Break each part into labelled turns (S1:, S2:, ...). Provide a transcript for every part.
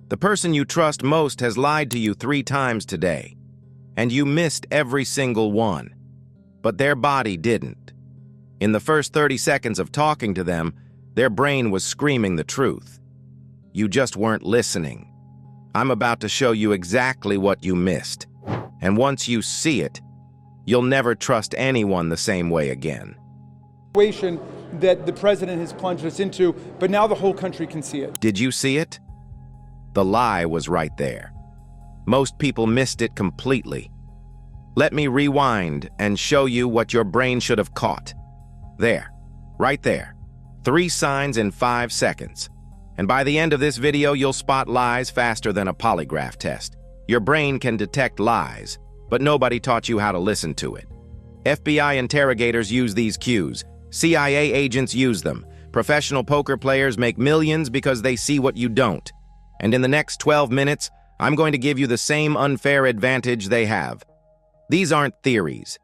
S1: The person you trust most has lied to you 3 times today, and you missed every single one. But their body didn't. In the first 30 seconds of talking to them, their brain was screaming the truth. You just weren't listening. I'm about to show you exactly what you missed. And once you see it, you'll never trust anyone the same way again.
S2: Situation that the president has plunged us into, but now the whole country can see it.
S1: Did you see it? The lie was right there. Most people missed it completely. Let me rewind and show you what your brain should have caught. There, right there. 3 signs in 5 seconds. And by the end of this video, you'll spot lies faster than a polygraph test. Your brain can detect lies, but nobody taught you how to listen to it. FBI interrogators use these cues. CIA agents use them. Professional poker players make millions because they see what you don't. And in the next 12 minutes, I'm going to give you the same unfair advantage they have. These aren't theories.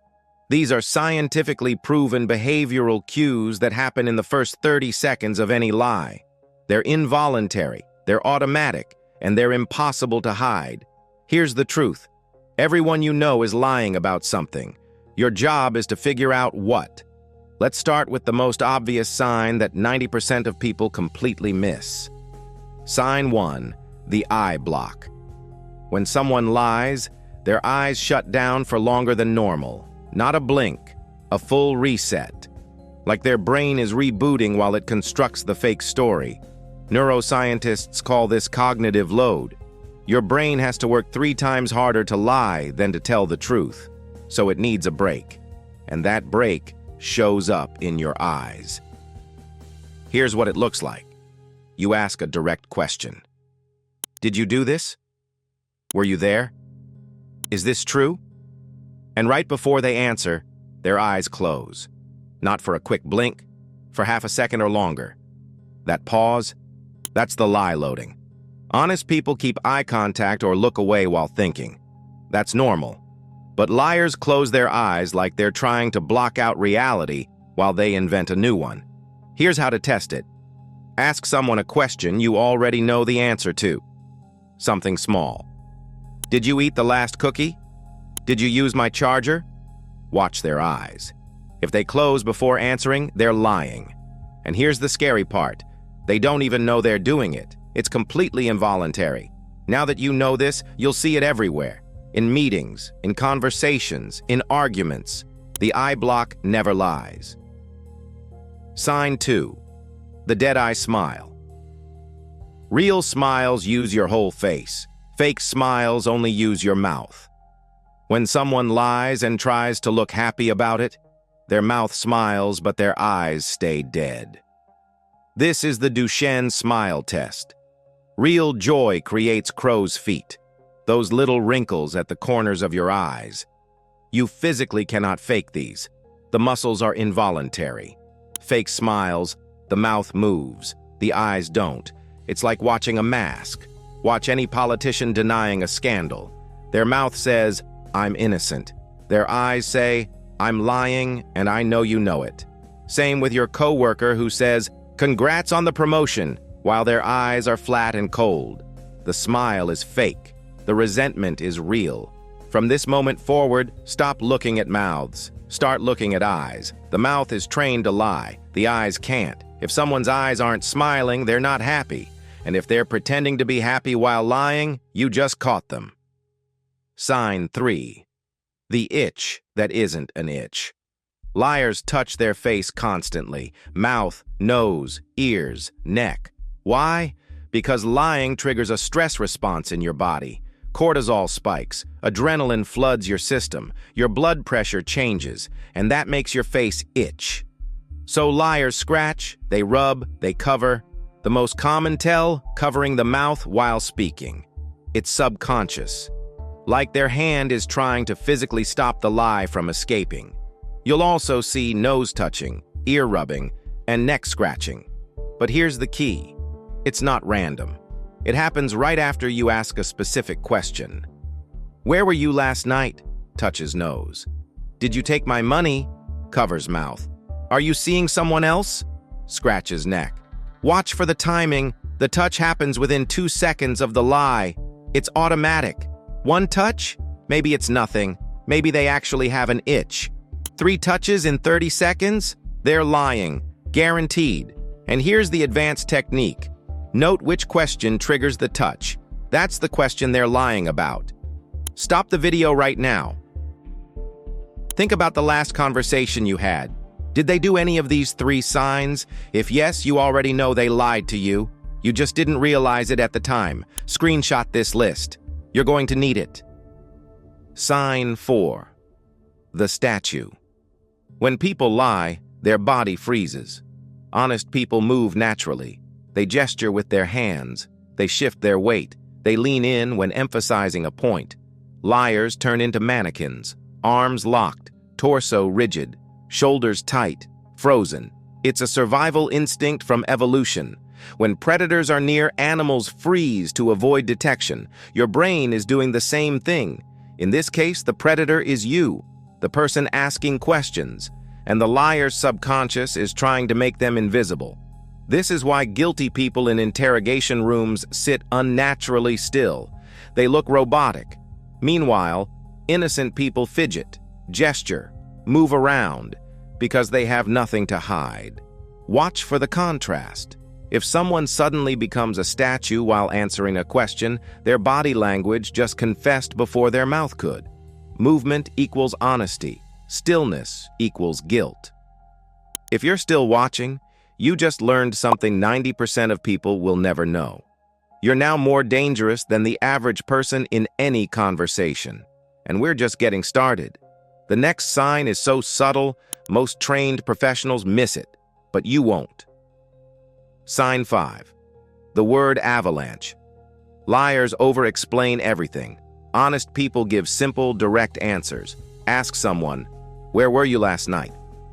S1: These are scientifically proven behavioral cues that happen in the first 30 seconds of any lie. They're involuntary, they're automatic, and they're impossible to hide. Here's the truth. Everyone you know is lying about something. Your job is to figure out what. Let's start with the most obvious sign that 90% of people completely miss. Sign 1, the eye block. When someone lies, their eyes shut down for longer than normal. Not a blink, a full reset. Like their brain is rebooting while it constructs the fake story. Neuroscientists call this cognitive load. Your brain has to work 3 times harder to lie than to tell the truth. So it needs a break. And that break shows up in your eyes. Here's what it looks like. You ask a direct question. Did you do this? Were you there? Is this true? And right before they answer, their eyes close. Not for a quick blink, for half a second or longer. That pause, that's the lie loading. Honest people keep eye contact or look away while thinking. That's normal. But liars close their eyes like they're trying to block out reality while they invent a new one. Here's how to test it. Ask someone a question you already know the answer to. Something small. Did you eat the last cookie? Did you use my charger? Watch their eyes. If they close before answering, they're lying. And here's the scary part. They don't even know they're doing it. It's completely involuntary. Now that you know this, you'll see it everywhere. In meetings, in conversations, in arguments. The eye block never lies. Sign 2. The dead-eye smile. Real smiles use your whole face. Fake smiles only use your mouth. When someone lies and tries to look happy about it, their mouth smiles but their eyes stay dead. This is the Duchenne smile test. Real joy creates crow's feet, those little wrinkles at the corners of your eyes. You physically cannot fake these. The muscles are involuntary. Fake smiles, the mouth moves, the eyes don't. It's like watching a mask. Watch any politician denying a scandal. Their mouth says, "I'm innocent." Their eyes say, "I'm lying, and I know you know it." Same with your coworker who says, "Congrats on the promotion," while their eyes are flat and cold. The smile is fake. The resentment is real. From this moment forward, stop looking at mouths. Start looking at eyes. The mouth is trained to lie. The eyes can't. If someone's eyes aren't smiling, they're not happy. And if they're pretending to be happy while lying, you just caught them. Sign 3. The itch that isn't an itch. Liars touch their face constantly. Mouth, nose, ears, neck. Why? Because lying triggers a stress response in your body. Cortisol spikes, adrenaline floods your system, your blood pressure changes, and that makes your face itch. So liars scratch, they rub, they cover. The most common tell, covering the mouth while speaking. It's subconscious. Like their hand is trying to physically stop the lie from escaping. You'll also see nose touching, ear rubbing, and neck scratching. But here's the key. It's not random. It happens right after you ask a specific question. Where were you last night? Touches nose. Did you take my money? Covers mouth. Are you seeing someone else? Scratches neck. Watch for the timing. The touch happens within 2 seconds of the lie. It's automatic. 1 touch? Maybe it's nothing. Maybe they actually have an itch. 3 touches in 30 seconds? They're lying. Guaranteed. And here's the advanced technique. Note which question triggers the touch. That's the question they're lying about. Stop the video right now. Think about the last conversation you had. Did they do any of these 3 signs? If yes, you already know they lied to you. You just didn't realize it at the time. Screenshot this list. You're going to need it. Sign 4. The statue. When people lie, their body freezes. Honest people move naturally. They gesture with their hands. They shift their weight. They lean in when emphasizing a point. Liars turn into mannequins. Arms locked, torso rigid, shoulders tight, frozen. It's a survival instinct from evolution. When predators are near, animals freeze to avoid detection. Your brain is doing the same thing. In this case, the predator is you, the person asking questions, and the liar's subconscious is trying to make them invisible. This is why guilty people in interrogation rooms sit unnaturally still. They look robotic. Meanwhile, innocent people fidget, gesture, move around, because they have nothing to hide. Watch for the contrast. If someone suddenly becomes a statue while answering a question, their body language just confessed before their mouth could. Movement equals honesty. Stillness equals guilt. If you're still watching, you just learned something 90% of people will never know. You're now more dangerous than the average person in any conversation. And we're just getting started. The next sign is so subtle, most trained professionals miss it, but you won't. Sign 5. The word avalanche. Liars over-explain everything. Honest people give simple, direct answers. Ask someone, "Where were you last night?"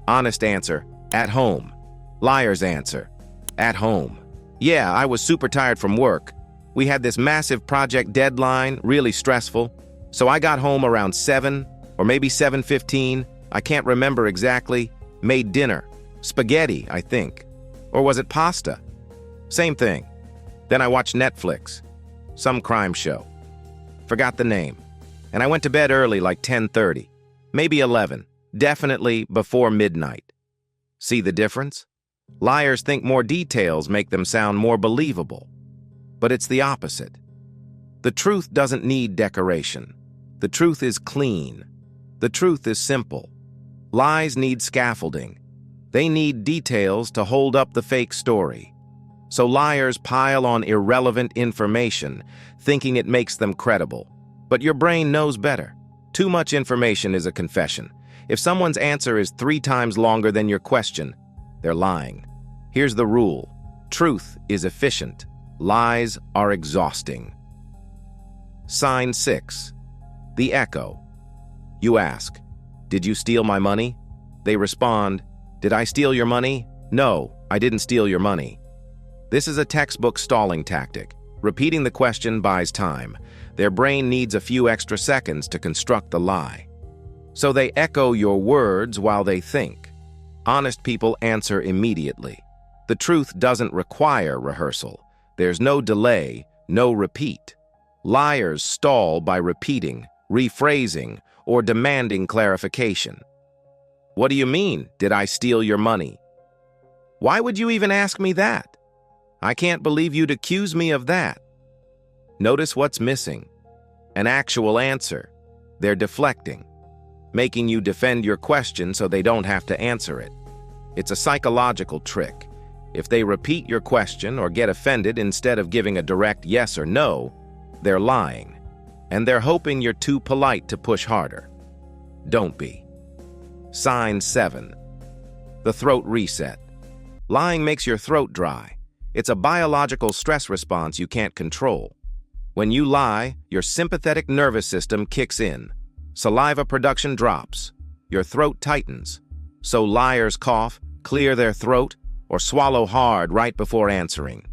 S1: Honest answer, "At home." Liar's answer, "At home. Yeah, I was super tired from work. We had this massive project deadline, really stressful. So I got home around 7, or maybe 7:15. I can't remember exactly. Made dinner. Spaghetti, I think. Or was it pasta? Same thing. Then I watched Netflix. Some crime show. Forgot the name. And I went to bed early, like 10:30. Maybe 11. Definitely before midnight. See the difference? Liars think more details make them sound more believable. But it's the opposite. The truth doesn't need decoration. The truth is clean. The truth is simple. Lies need scaffolding. They need details to hold up the fake story. So liars pile on irrelevant information, thinking it makes them credible. But your brain knows better. Too much information is a confession. If someone's answer is 3 times longer than your question, they're lying. Here's the rule. Truth is efficient. Lies are exhausting. Sign 6. The echo. You ask, "Did you steal my money?" They respond, "Did I steal your money? No, I didn't steal your money." This is a textbook stalling tactic. Repeating the question buys time. Their brain needs a few extra seconds to construct the lie. So they echo your words while they think. Honest people answer immediately. The truth doesn't require rehearsal. There's no delay, no repeat. Liars stall by repeating, rephrasing, or demanding clarification. "What do you mean, did I steal your money?" "Why would you even ask me that?" "I can't believe you'd accuse me of that." Notice what's missing. An actual answer. They're deflecting, making you defend your question so they don't have to answer it. It's a psychological trick. If they repeat your question or get offended instead of giving a direct yes or no, they're lying. And they're hoping you're too polite to push harder. Don't be. Sign 7. The throat reset. Lying makes your throat dry. It's a biological stress response you can't control. When you lie, your sympathetic nervous system kicks in. Saliva production drops. Your throat tightens. So liars cough, clear their throat, or swallow hard right before answering.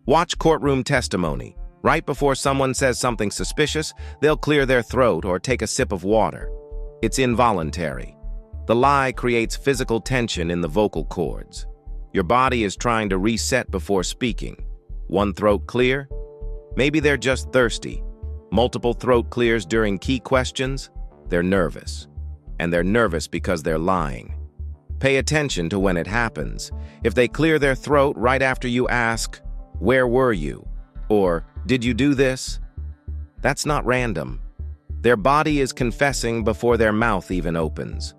S1: Watch courtroom testimony. Right before someone says something suspicious, they'll clear their throat or take a sip of water. It's involuntary. The lie creates physical tension in the vocal cords. Your body is trying to reset before speaking. One throat clear? Maybe they're just thirsty. Multiple throat clears during key questions? They're nervous. And they're nervous because they're lying. Pay attention to when it happens. If they clear their throat right after you ask, "Where were you?" or "Did you do this?" that's not random. Their body is confessing before their mouth even opens.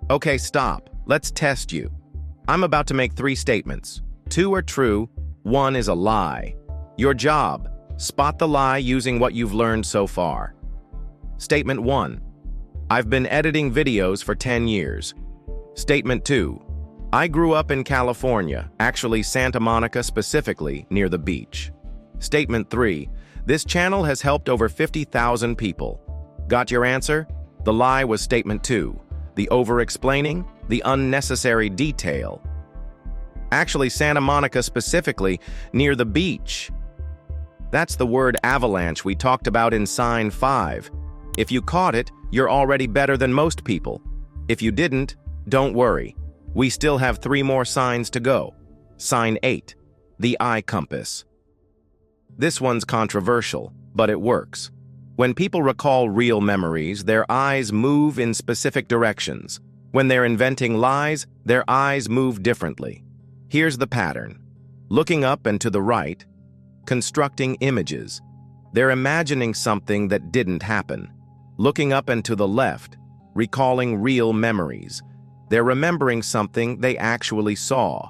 S1: Okay, stop. Let's test you. I'm about to make 3 statements. 2 are true, 1 is a lie. Your job, spot the lie using what you've learned so far. Statement 1. I've been editing videos for 10 years. Statement 2. I grew up in California, actually Santa Monica specifically, near the beach. Statement 3. This channel has helped over 50,000 people. Got your answer? The lie was statement 2. The over-explaining, the unnecessary detail. Actually Santa Monica specifically, near the beach. That's the word avalanche we talked about in sign 5. If you caught it, you're already better than most people. If you didn't, don't worry. We still have 3 more signs to go. Sign 8, the eye compass. This one's controversial, but it works. When people recall real memories, their eyes move in specific directions. When they're inventing lies, their eyes move differently. Here's the pattern. Looking up and to the right, constructing images. They're imagining something that didn't happen. Looking up and to the left, recalling real memories. They're remembering something they actually saw.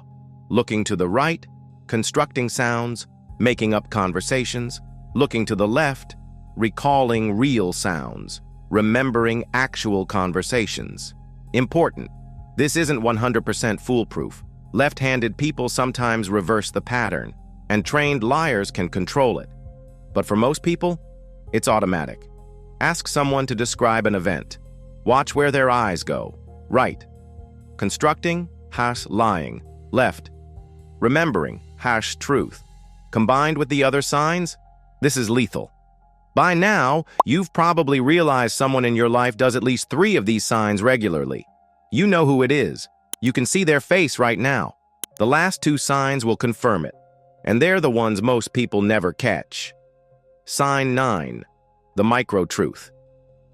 S1: Looking to the right, constructing sounds, making up conversations. Looking to the left, recalling real sounds, remembering actual conversations. Important. This isn't 100% foolproof. Left-handed people sometimes reverse the pattern, and trained liars can control it. But for most people, it's automatic. Ask someone to describe an event. Watch where their eyes go. Right. Constructing, lying. Left. Remembering, truth. Combined with the other signs, this is lethal. By now, you've probably realized someone in your life does at least 3 of these signs regularly. You know who it is. You can see their face right now. The last 2 signs will confirm it, and they're the ones most people never catch. Sign 9, the micro-truth.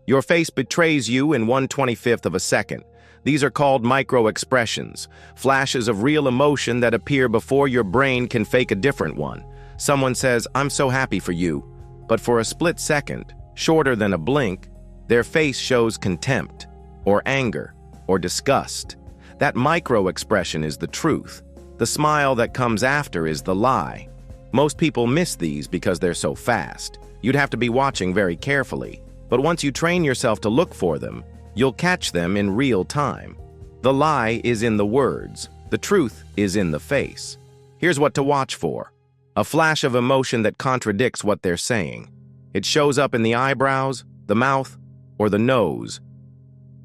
S1: Your face betrays you in 1/25th of a second. These are called micro-expressions, flashes of real emotion that appear before your brain can fake a different one. Someone says, "I'm so happy for you," but for a split second, shorter than a blink, their face shows contempt, or anger, or disgust. That micro-expression is the truth. The smile that comes after is the lie. Most people miss these because they're so fast. You'd have to be watching very carefully. But once you train yourself to look for them, you'll catch them in real time. The lie is in the words. The truth is in the face. Here's what to watch for. A flash of emotion that contradicts what they're saying. It shows up in the eyebrows, the mouth, or the nose.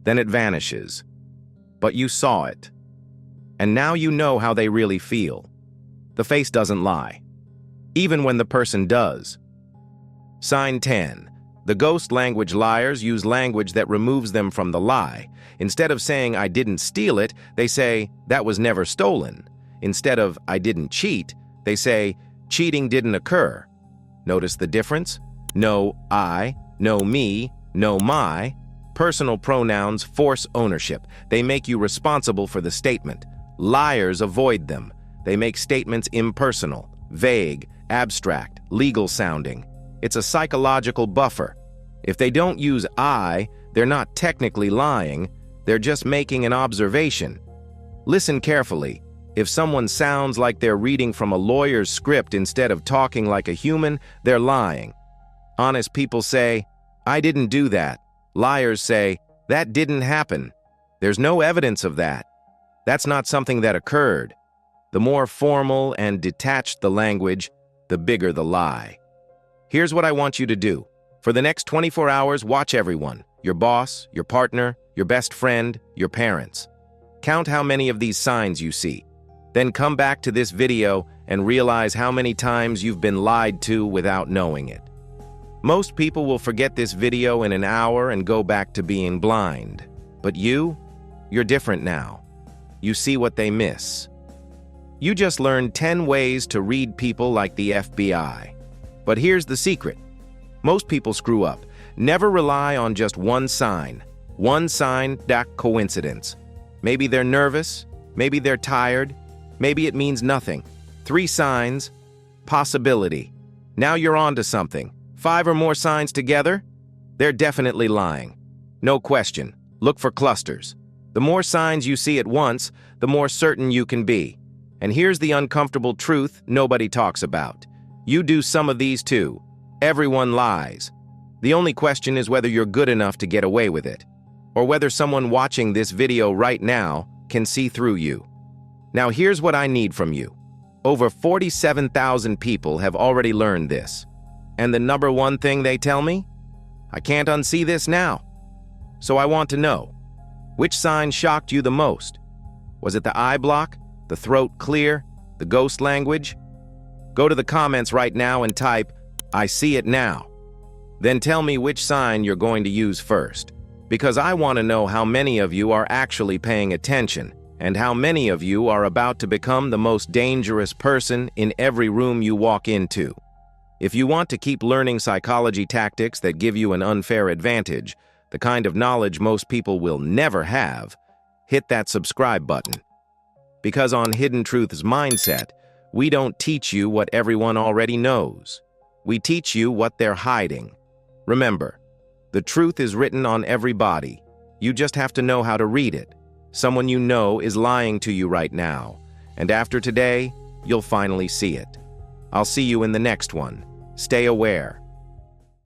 S1: Then it vanishes. But you saw it. And now you know how they really feel. The face doesn't lie, even when the person does. Sign 10. The ghost language liars use language that removes them from the lie. Instead of saying, "I didn't steal it," they say, "That was never stolen." Instead of, "I didn't cheat," they say, "Cheating didn't occur." Notice the difference? No I, no me, no my. Personal pronouns force ownership. They make you responsible for the statement. Liars avoid them. They make statements impersonal, vague, abstract, legal-sounding. It's a psychological buffer. If they don't use I, they're not technically lying, they're just making an observation. Listen carefully. If someone sounds like they're reading from a lawyer's script instead of talking like a human, they're lying. Honest people say, "I didn't do that." Liars say, "That didn't happen. There's no evidence of that. That's not something that occurred." The more formal and detached the language, the bigger the lie. Here's what I want you to do. For the next 24 hours, watch everyone. Your boss, your partner, your best friend, your parents. Count how many of these signs you see. Then come back to this video and realize how many times you've been lied to without knowing it. Most people will forget this video in an hour and go back to being blind. But you're different now. You see what they miss. You just learned 10 ways to read people like the FBI. But here's the secret. Most people screw up. Never rely on just one sign. One sign, that coincidence. Maybe they're nervous, maybe they're tired, maybe it means nothing. 3 signs, possibility. Now you're on to something. 5 or more signs together, they're definitely lying. No question. Look for clusters. The more signs you see at once, the more certain you can be. And here's the uncomfortable truth nobody talks about. You do some of these too. Everyone lies. The only question is whether you're good enough to get away with it, or whether someone watching this video right now can see through you. Now here's what I need from you. Over 47,000 people have already learned this. And the number one thing they tell me? I can't unsee this now. So I want to know, which sign shocked you the most? Was it the eye block, the throat clear, the ghost language? Go to the comments right now and type, I see it now. Then tell me which sign you're going to use first, because I want to know how many of you are actually paying attention and how many of you are about to become the most dangerous person in every room you walk into. If you want to keep learning psychology tactics that give you an unfair advantage, the kind of knowledge most people will never have, hit that subscribe button. Because on Hidden Truths Mindset, we don't teach you what everyone already knows. We teach you what they're hiding. Remember, the truth is written on every body. You just have to know how to read it. Someone you know is lying to you right now, and after today, you'll finally see it. I'll see you in the next one. Stay aware.